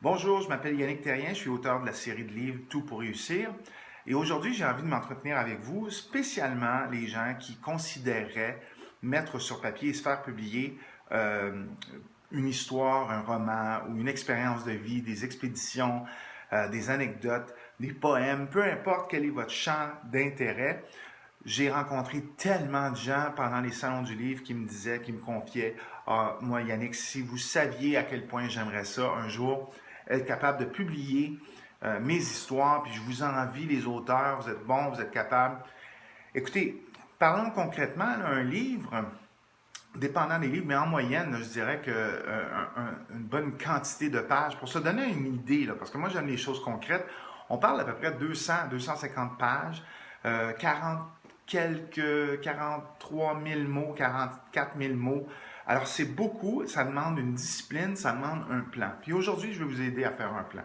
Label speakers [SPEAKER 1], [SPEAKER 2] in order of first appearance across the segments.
[SPEAKER 1] Bonjour, je m'appelle Yannick Terrien, je suis auteur de la série de livres Tout pour réussir. Et aujourd'hui, j'ai envie de m'entretenir avec vous, spécialement les gens qui considéreraient mettre sur papier et se faire publier euh, une histoire, un roman ou une expérience de vie, des expéditions, des anecdotes, des poèmes, peu importe quel est votre champ d'intérêt. J'ai rencontré tellement de gens pendant les salons du livre qui me disaient, qui me confiaient, ah, moi Yannick, si vous saviez à quel point j'aimerais ça un jour, être capable de publier mes histoires, puis je vous envie les auteurs, vous êtes bons, vous êtes capables. Écoutez, parlons concrètement, là, un livre, dépendant des livres, mais en moyenne, là, je dirais que une bonne quantité de pages, pour se donner une idée, là, parce que moi j'aime les choses concrètes, on parle d'à peu près 200, 250 pages, 40 43 000 mots, 44 000 mots. Alors c'est beaucoup, ça demande une discipline, ça demande un plan. Puis aujourd'hui, je vais vous aider à faire un plan.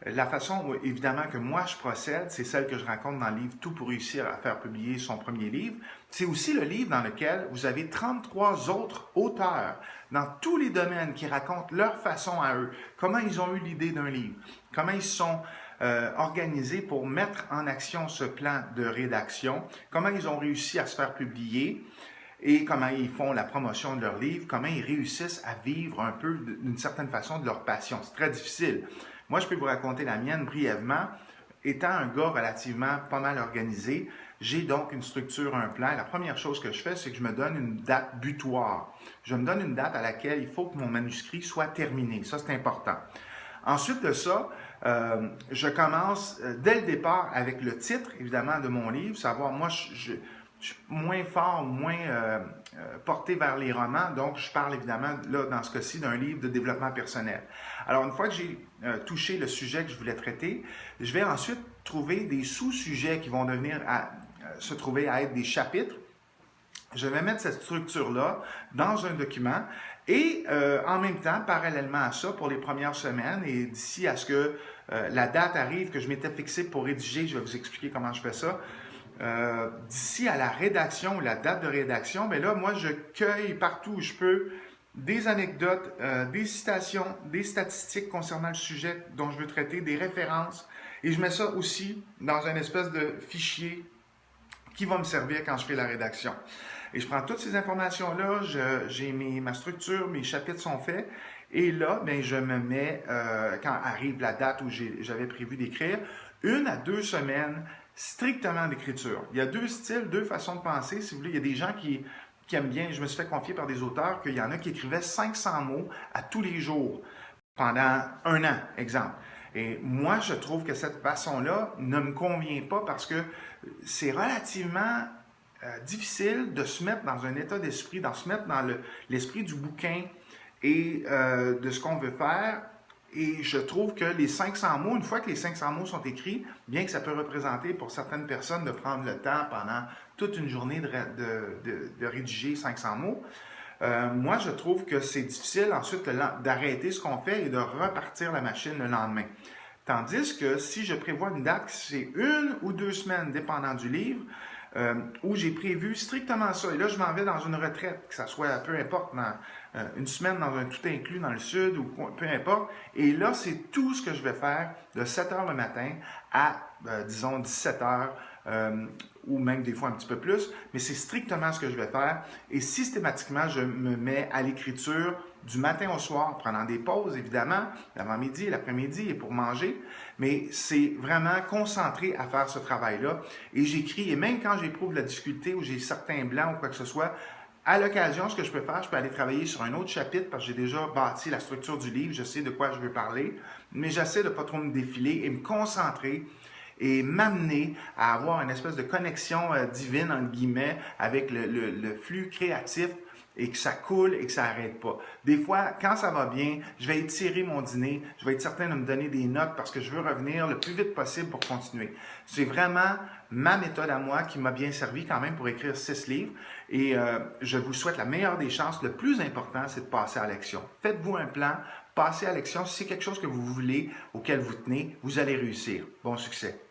[SPEAKER 1] La façon, évidemment, que moi je procède, c'est celle que je raconte dans le livre Tout pour réussir à faire publier son premier livre. C'est aussi le livre dans lequel vous avez 33 autres auteurs dans tous les domaines qui racontent leur façon à eux, comment ils ont eu l'idée d'un livre, comment ils se sont organisés pour mettre en action ce plan de rédaction, comment ils ont réussi à se faire publier et comment ils font la promotion de leur livre, comment ils réussissent à vivre un peu d'une certaine façon de leur passion. C'est très difficile. Moi, je peux vous raconter la mienne brièvement. Étant un gars relativement pas mal organisé, j'ai donc une structure, un plan. La première chose que je fais, c'est que je me donne une date butoir. Je me donne une date à laquelle il faut que mon manuscrit soit terminé. Ça, c'est important. Ensuite de ça, je commence dès le départ avec le titre, évidemment, de mon livre, savoir, moi, je suis moins fort, moins porté vers les romans, donc je parle évidemment, là, dans ce cas-ci, d'un livre de développement personnel. Alors, une fois que j'ai touché le sujet que je voulais traiter, je vais ensuite trouver des sous-sujets qui vont devenir se trouver à être des chapitres. Je vais mettre cette structure-là dans un document et en même temps, parallèlement à ça, pour les premières semaines et d'ici à ce que la date arrive que je m'étais fixée pour rédiger, je vais vous expliquer comment je fais ça, d'ici à la rédaction, la date de rédaction, bien là, moi, je cueille partout où je peux des anecdotes, des citations, des statistiques concernant le sujet dont je veux traiter, des références, et je mets ça aussi dans une espèce de fichier qui va me servir quand je fais la rédaction. Et je prends toutes ces informations-là, j'ai ma structure, mes chapitres sont faits, et là, bien, je me mets, quand arrive la date où j'avais prévu d'écrire, 1 à 2 semaines strictement d'écriture. Il y a deux styles, deux façons de penser, si vous voulez. Il y a des gens qui aiment bien, je me suis fait confier par des auteurs, qu'il y en a qui écrivaient 500 mots à tous les jours pendant 1 an, exemple. Et moi, je trouve que cette façon-là ne me convient pas parce que c'est relativement difficile de se mettre dans un état d'esprit, de se mettre dans l'esprit du bouquin et de ce qu'on veut faire. Et je trouve que les 500 mots, une fois que les 500 mots sont écrits, bien que ça peut représenter pour certaines personnes de prendre le temps pendant toute une journée de rédiger 500 mots, moi, je trouve que c'est difficile ensuite d'arrêter ce qu'on fait et de repartir la machine le lendemain. Tandis que si je prévois une date, c'est 1 ou 2 semaines, dépendant du livre, où j'ai prévu strictement ça. Et là, je m'en vais dans une retraite, que ça soit, peu importe, dans une semaine dans un tout inclus dans le sud, ou peu importe. Et là, c'est tout ce que je vais faire de 7 heures le matin à, disons, 17 heures, ou même des fois un petit peu plus, mais c'est strictement ce que je vais faire. Et systématiquement, je me mets à l'écriture du matin au soir, prenant des pauses, évidemment, l'avant-midi, l'après-midi et pour manger. Mais c'est vraiment concentré à faire ce travail-là. Et j'écris, et même quand j'éprouve la difficulté ou j'ai certains blancs ou quoi que ce soit, à l'occasion, ce que je peux faire, je peux aller travailler sur un autre chapitre parce que j'ai déjà bâti la structure du livre, je sais de quoi je veux parler, mais j'essaie de ne pas trop me défiler et me concentrer et m'amener à avoir une espèce de connexion divine, entre guillemets, avec le flux créatif et que ça coule et que ça n'arrête pas. Des fois, quand ça va bien, je vais étirer mon dîner, je vais être certain de me donner des notes parce que je veux revenir le plus vite possible pour continuer. C'est vraiment ma méthode à moi qui m'a bien servi quand même pour écrire 6 livres et je vous souhaite la meilleure des chances. Le plus important, c'est de passer à l'action. Faites-vous un plan, passez à l'action. Si c'est quelque chose que vous voulez, auquel vous tenez, vous allez réussir. Bon succès!